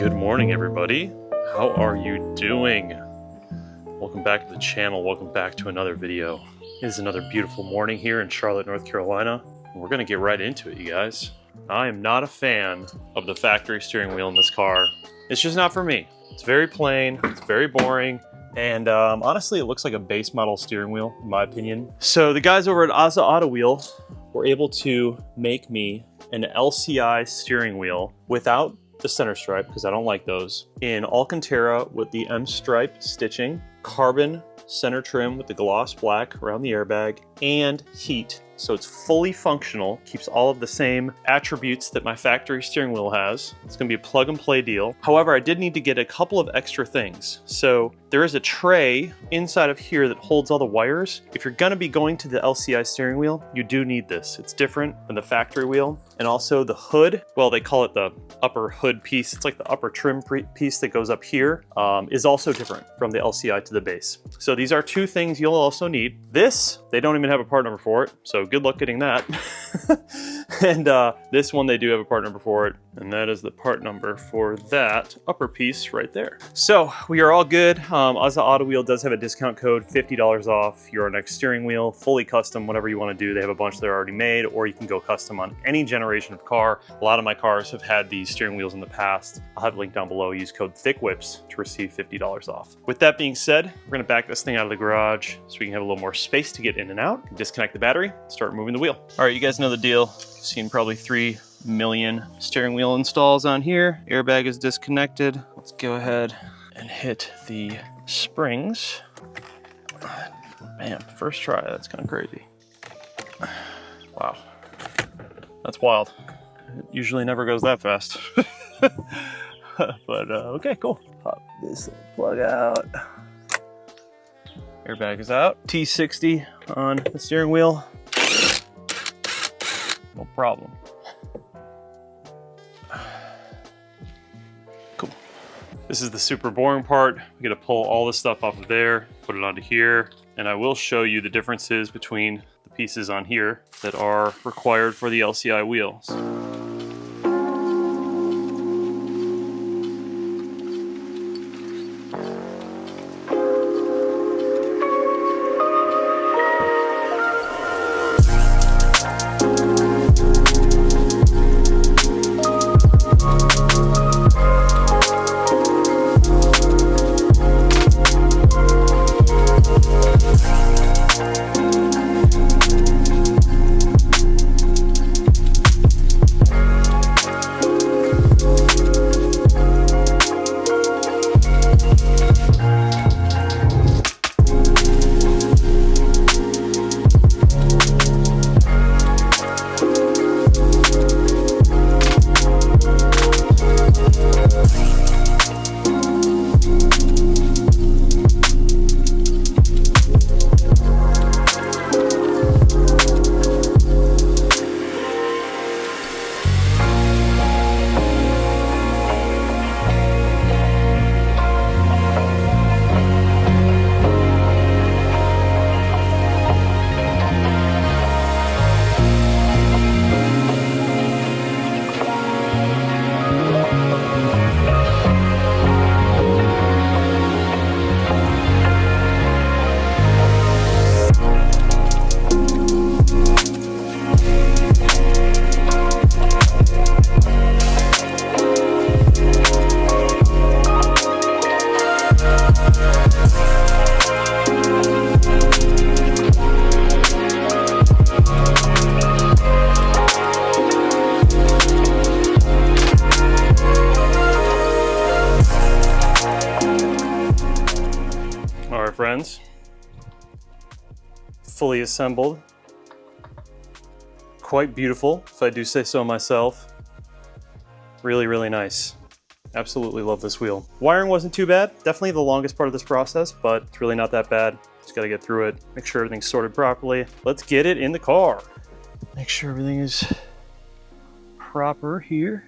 Good morning, everybody. How are you doing? Welcome back to the channel. Welcome back to another video. It is another beautiful morning here in Charlotte, North Carolina. We're going to get right into it, you guys. I am not a fan of the factory steering wheel in this car. It's just not for me. It's very plain, it's very boring, and honestly, it looks like a base model steering wheel, in my opinion. So the guys over at Ozza Auto Wheel were able to make me an LCI steering wheel without the center stripe, because I don't like those, in Alcantara with the M stripe stitching, carbon center trim with the gloss black around the airbag, and heat. So it's fully functional, keeps all of the same attributes that my factory steering wheel has. It's gonna be a plug and play deal. However, I did need to get a couple of extra things. So there is a tray inside of here that holds all the wires. If you're gonna be going to the LCI steering wheel, you do need this. It's different than the factory wheel. And also the hood, well, they call it the upper hood piece. It's like the upper trim piece that goes up here, is also different from the LCI to the base. So these are two things you'll also need. This, they don't even have a part number for it, so good luck getting that. And this one, they do have a part number for it, and that is the part number for that upper piece right there. So we are all good. Ozza Auto Wheel does have a discount code, $50 off your next steering wheel, fully custom, whatever you want to do. They have a bunch that are already made, or you can go custom on any generation of car. A lot of my cars have had these steering wheels in the past. I'll have a link down below. Use code THICKWHIPS to receive $50 off. With that being said, we're gonna back this thing out of the garage so we can have a little more space to get in and out, disconnect the battery, start moving the wheel. All right, you guys know the deal. You've seen probably 3 million steering wheel installs on here. Airbag is disconnected. Let's go ahead and hit the springs. Man, first try, that's kind of crazy. Wow, that's wild. It usually never goes that fast. But okay, cool. Pop this little plug out. Airbag is out. T60 on the steering wheel. No problem. Cool. This is the super boring part. We gotta pull all this stuff off of there, put it onto here, and I will show you the differences between the pieces on here that are required for the LCI wheels. Friends, fully assembled, quite beautiful if I do say so myself. Really, really nice. Absolutely love this wheel. Wiring wasn't too bad. Definitely the longest part of this process, but it's really not that bad. Just gotta get through it, make sure everything's sorted properly. Let's get it in the car. Make sure everything is proper here.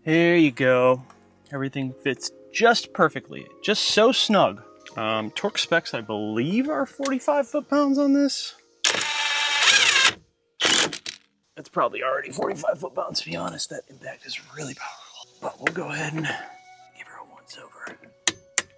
There you go. Everything fits just perfectly, just so snug. Torque specs, I believe, are 45 foot-pounds on this. It's probably already 45 foot-pounds, to be honest. That impact is really powerful. But we'll go ahead and give her a once-over.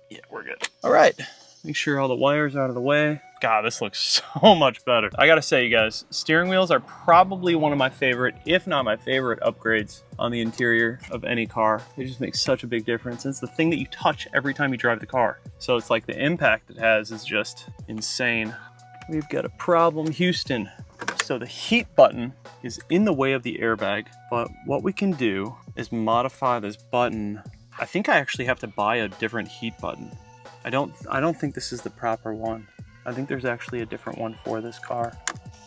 Yeah, we're good. All right, make sure all the wires are out of the way. God, this looks so much better. I gotta say, you guys, steering wheels are probably one of my favorite, if not my favorite, upgrades on the interior of any car. They just make such a big difference. It's the thing that you touch every time you drive the car. So it's like the impact it has is just insane. We've got a problem, Houston. So the heat button is in the way of the airbag, but what we can do is modify this button. I think I actually have to buy a different heat button. I don't think this is the proper one. I think there's actually a different one for this car.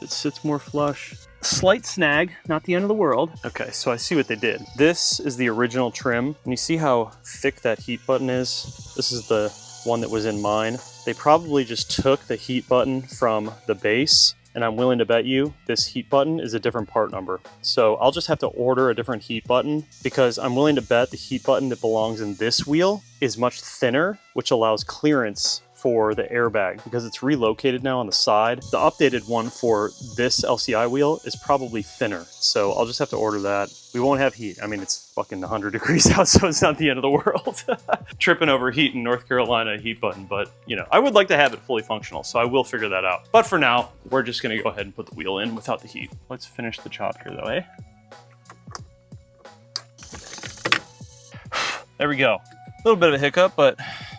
It sits more flush. Slight snag, not the end of the world. Okay, so I see what they did. This is the original trim, and you see how thick that heat button is? This is the one that was in mine. They probably just took the heat button from the base, and I'm willing to bet you this heat button is a different part number. So I'll just have to order a different heat button, because I'm willing to bet the heat button that belongs in this wheel is much thinner, which allows clearance for the airbag, because it's relocated now on the side. The updated one for this LCI wheel is probably thinner, so I'll just have to order that. We won't have heat. I mean, it's fucking 100 degrees out, so it's not the end of the world. Tripping over heat in North Carolina heat button, but you know, I would like to have it fully functional, so I will figure that out. But for now, we're just gonna go ahead and put the wheel in without the heat. Let's finish the chopper though, eh? There we go. A little bit of a hiccup, but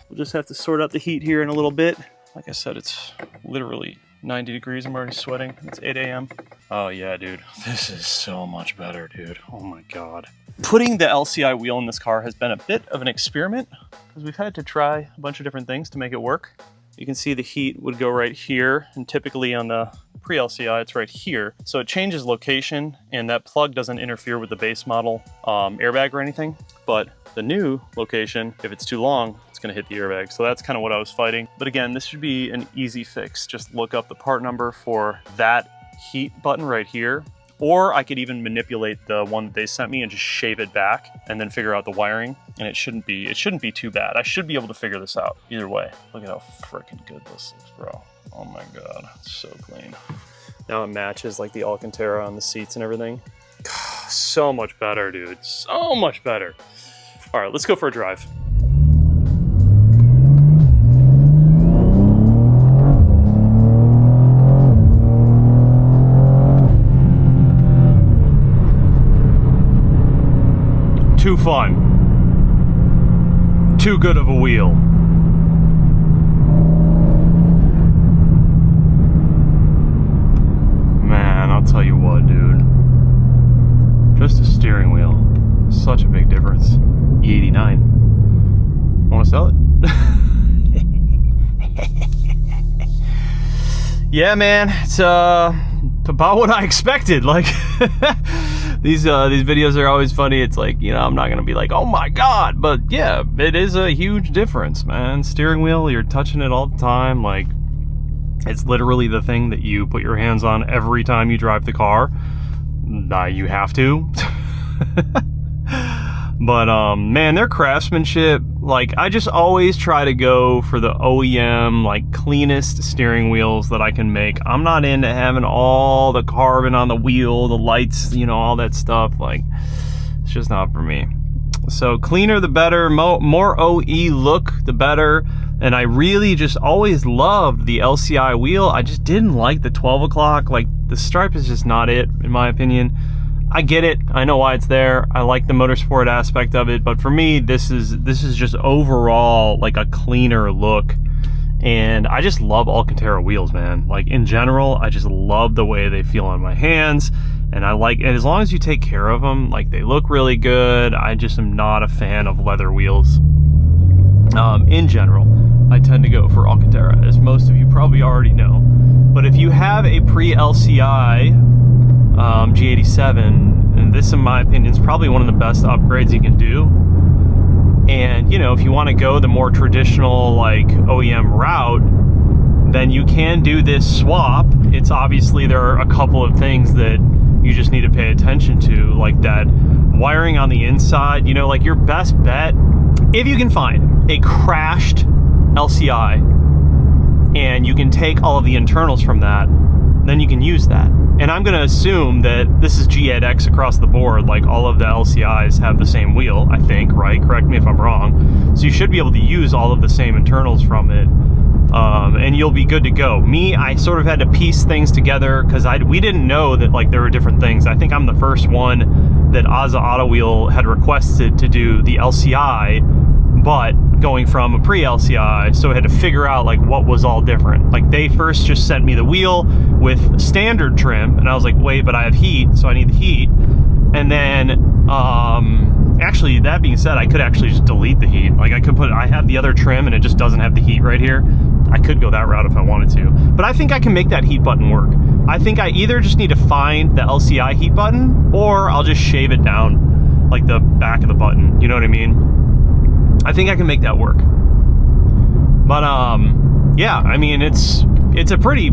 we'll just have to sort out the heat here in a little bit. Like I said, it's literally 90 degrees. I'm already sweating. It's 8 a.m. Oh yeah, dude. This is so much better, dude. Oh my God. Putting the LCI wheel in this car has been a bit of an experiment, because we've had to try a bunch of different things to make it work. You can see the heat would go right here, and typically on the pre-LCI, it's right here. So it changes location, and that plug doesn't interfere with the base model airbag or anything. But the new location, if it's too long, it's gonna hit the airbag. So that's kind of what I was fighting. But again, this should be an easy fix. Just look up the part number for that heat button right here. Or I could even manipulate the one that they sent me and just shave it back and then figure out the wiring. And it shouldn't be too bad. I should be able to figure this out either way. Look at how freaking good this looks, bro. Oh my God, it's so clean. Now it matches like the Alcantara on the seats and everything. God, so much better, dude. So much better. All right, let's go for a drive. Too fun. Too good of a wheel. Man, I'll tell you what, dude. Just a steering wheel. Such a big difference. E89. Want to sell it? Yeah, man. It's about what I expected. Like these videos are always funny. It's like, you know, I'm not gonna be like, oh my God, but yeah, it is a huge difference, man. Steering wheel, you're touching it all the time. Like, it's literally the thing that you put your hands on every time you drive the car. You have to. But man, their craftsmanship, like, I just always try to go for the OEM, like, cleanest steering wheels that I can make. I'm not into having all the carbon on the wheel, the lights, you know, all that stuff. Like, it's just not for me. So cleaner the better, more OE look the better. And I really just always loved the LCI wheel. I just didn't like the 12 o'clock. Like, the stripe is just not it, in my opinion. I get it. I know why it's there. I like the motorsport aspect of it, but for me, this is just overall like a cleaner look. And I just love Alcantara wheels, man. Like, in general, I just love the way they feel on my hands. And and as long as you take care of them, like, they look really good. I just am not a fan of leather wheels. In general, I tend to go for Alcantara, as most of you probably already know. But if you have a pre-LCI G87, and this, in my opinion, is probably one of the best upgrades you can do. And, you know, if you want to go the more traditional, like, OEM route, then you can do this swap. It's obviously, there are a couple of things that you just need to pay attention to, like that wiring on the inside. You know, like, your best bet, if you can find a crashed LCI and you can take all of the internals from that, then you can use that. And I'm gonna assume that this is G8X across the board, like all of the LCIs have the same wheel, I think, right? Correct me if I'm wrong. So you should be able to use all of the same internals from it, and you'll be good to go. Me, I sort of had to piece things together because we didn't know that like there were different things. I think I'm the first one that Ozza Auto Wheel had requested to do the LCI, but going from a pre-LCI, so I had to figure out like what was all different. Like they first just sent me the wheel with standard trim, and I was like, wait, but I have heat, so I need the heat. And then, actually, that being said, I could actually just delete the heat. Like I have the other trim and it just doesn't have the heat right here. I could go that route if I wanted to, but I think I can make that heat button work. I think I either just need to find the LCI heat button, or I'll just shave it down, like the back of the button, you know what I mean? I think I can make that work. But yeah, I mean it's a pretty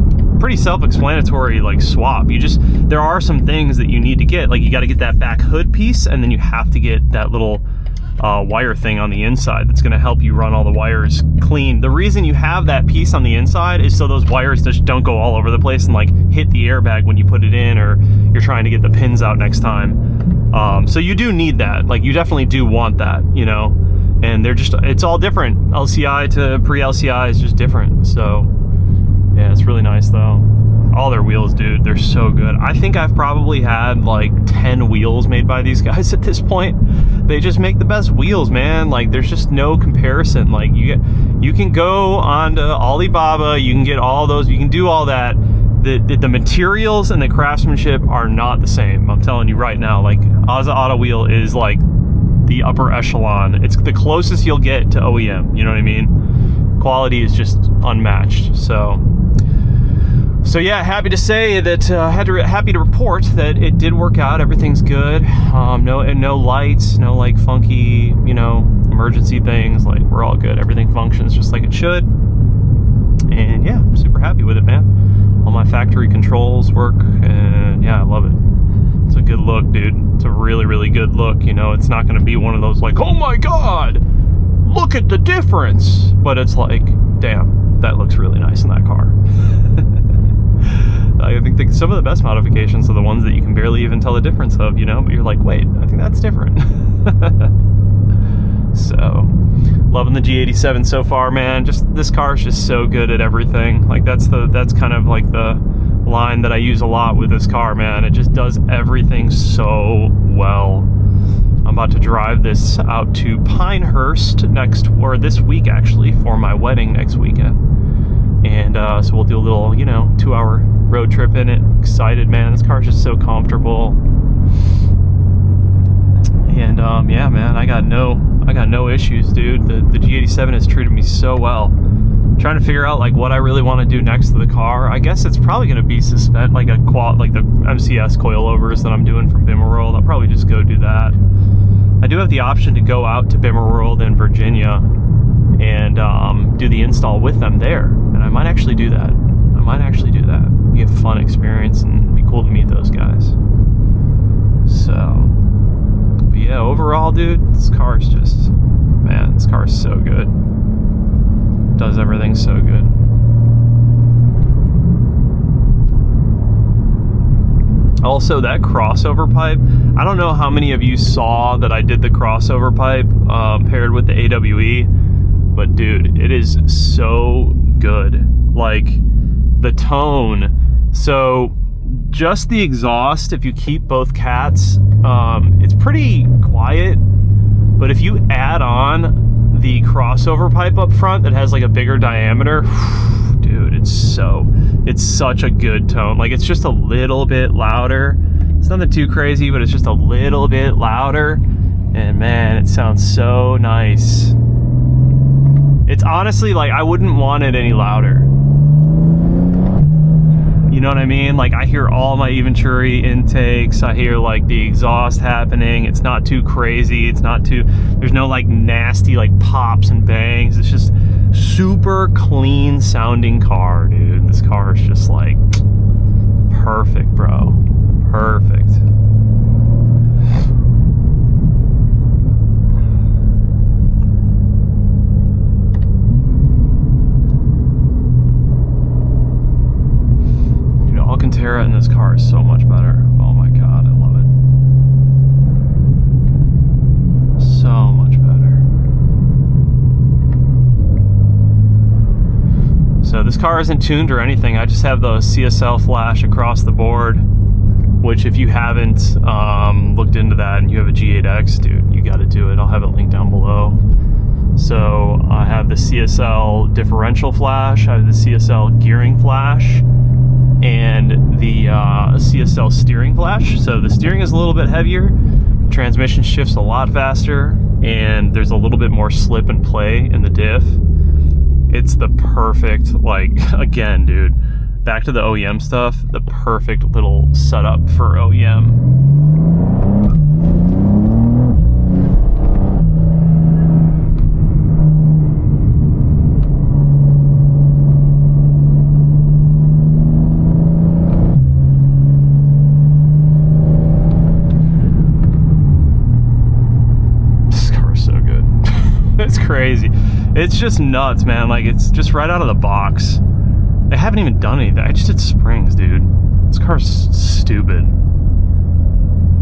self-explanatory like swap. There are some things that you need to get, like you got to get that back hood piece, and then you have to get that little wire thing on the inside that's going to help you run all the wires clean. The reason you have that piece on the inside is so those wires just don't go all over the place and like hit the airbag when you put it in, or you're trying to get the pins out next time. So you do need that. Like you definitely do want that, you know. And it's all different. LCI to pre-LCI is just different. So yeah, it's really nice though. All their wheels, dude, they're so good. I think I've probably had like 10 wheels made by these guys at this point. They just make the best wheels, man. Like there's just no comparison. Like you can go onto Alibaba, you can get all those, you can do all that. The materials and the craftsmanship are not the same. I'm telling you right now, like Ozza Auto Wheel is like the upper echelon. It's the closest you'll get to OEM, you know what I mean? Quality is just unmatched. So yeah, happy to say that happy to report that it did work out. Everything's good. No lights, no like funky, you know, emergency things. Like we're all good. Everything functions just like it should. And yeah, I'm super happy with it, man. All my factory controls work, and yeah, I love it. It's a good look, dude. It's a really, really good look. You know, it's not going to be one of those like, oh my God, look at the difference. But it's like, damn, that looks really nice in that car. I think some of the best modifications are the ones that you can barely even tell the difference of, you know, but you're like, wait, I think that's different. So, loving the G87 so far, man. Just this car is just so good at everything. Like that's kind of like the line that I use a lot with this car, man. It just does everything so well. I'm about to drive this out to Pinehurst this week actually, for my wedding next weekend. And so we'll do a little, you know, 2-hour road trip in it. Excited, man. This car's just so comfortable. And yeah, man, I got no issues, dude. The G87 has treated me so well. I'm trying to figure out like what I really want to do next to the car. I guess it's probably going to be suspend like the MCS coilovers that I'm doing from Bimmer World. I'll probably just go do that. I do have the option to go out to Bimmer World in Virginia and do the install with them there, and I might actually do that. Be a fun experience and be cool to meet those guys. So, but yeah, overall, dude, this car is so good. Does everything so good. Also, that crossover pipe, I don't know how many of you saw that I did the crossover pipe paired with the AWE, but dude, it is so good. Like the tone. So just the exhaust, if you keep both cats, it's pretty quiet, but if you add on the crossover pipe up front that has like a bigger diameter, dude, it's such a good tone. Like it's just a little bit louder. It's nothing too crazy, but it's just a little bit louder, and man, it sounds so nice. It's honestly like I wouldn't want it any louder. You know what I mean? Like I hear all my Eventuri intakes. I hear like the exhaust happening. It's not too crazy. There's no like nasty like pops and bangs. It's just super clean sounding car, dude. This car is just like perfect, bro. Perfect. car is so much better. Oh my God, I love it. So much better. So this car isn't tuned or anything. I just have the CSL flash across the board, which if you haven't looked into that and you have a G8X, dude, you got to do it. I'll have it linked down below. So I have the CSL differential flash, I have the CSL gearing flash, and the CSL steering flash. So the steering is a little bit heavier, transmission shifts a lot faster, and there's a little bit more slip and play in the diff. It's the perfect, like, again, dude, back to the OEM stuff, the perfect little setup for OEM. It's crazy. It's just nuts, man. Like, it's just right out of the box. They haven't even done anything. I just did springs, dude. This car's stupid.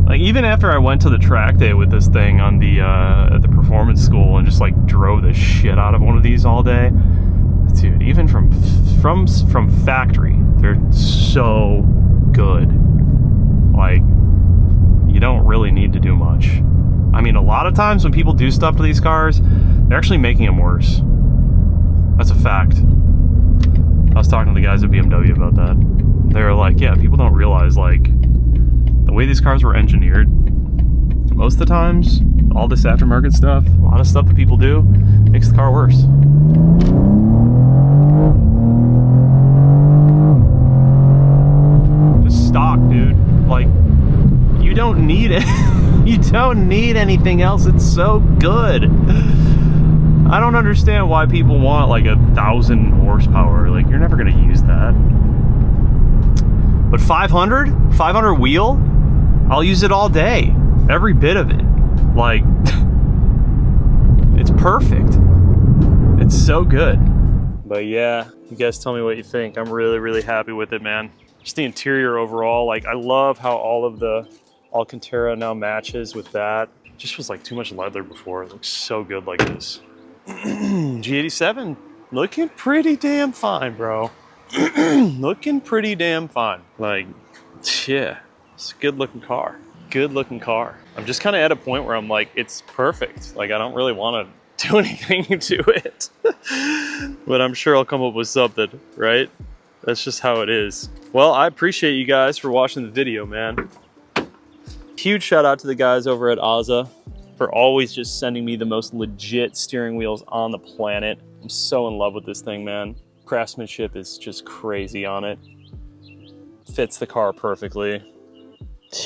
Like, even after I went to the track day with this thing on the at the performance school and just like drove the shit out of one of these all day, dude, even from factory, they're so good. Like, you don't really need to do much. I mean, a lot of times when people do stuff to these cars, they're actually making them worse. That's a fact. I was talking to the guys at BMW about that. They were like, yeah, people don't realize, like, the way these cars were engineered, most of the times, all this aftermarket stuff, a lot of stuff that people do, makes the car worse. Just stock, dude. Like, you don't need it. You don't need anything else. It's so good. I don't understand why people want like 1,000 horsepower. Like, you're never gonna use that. But 500 wheel, I'll use it all day. Every bit of it. Like, it's perfect. It's so good. But yeah, you guys tell me what you think. I'm really, really happy with it, man. Just the interior overall. Like, I love how all of the Alcantara now matches with that. Just was like too much leather before. It looks so good like this. G87 looking pretty damn fine, bro. Looking pretty damn fine. Like, yeah, it's a good looking car. Good looking car. I'm just kind of at a point where I'm like, it's perfect. Like, I don't really want to do anything to it. But I'm sure I'll come up with something, right? That's just how it is. Well, I appreciate you guys for watching the video, man. Huge shout out to the guys over at Aza for always just sending me the most legit steering wheels on the planet. I'm so in love with this thing, man. Craftsmanship is just crazy on it. Fits the car perfectly.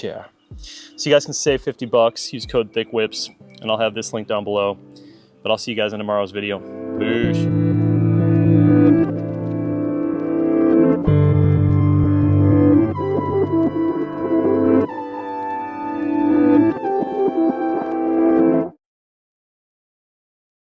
Yeah. So you guys can save 50 bucks, use code ThickWhips, and I'll have this link down below. But I'll see you guys in tomorrow's video. Boosh.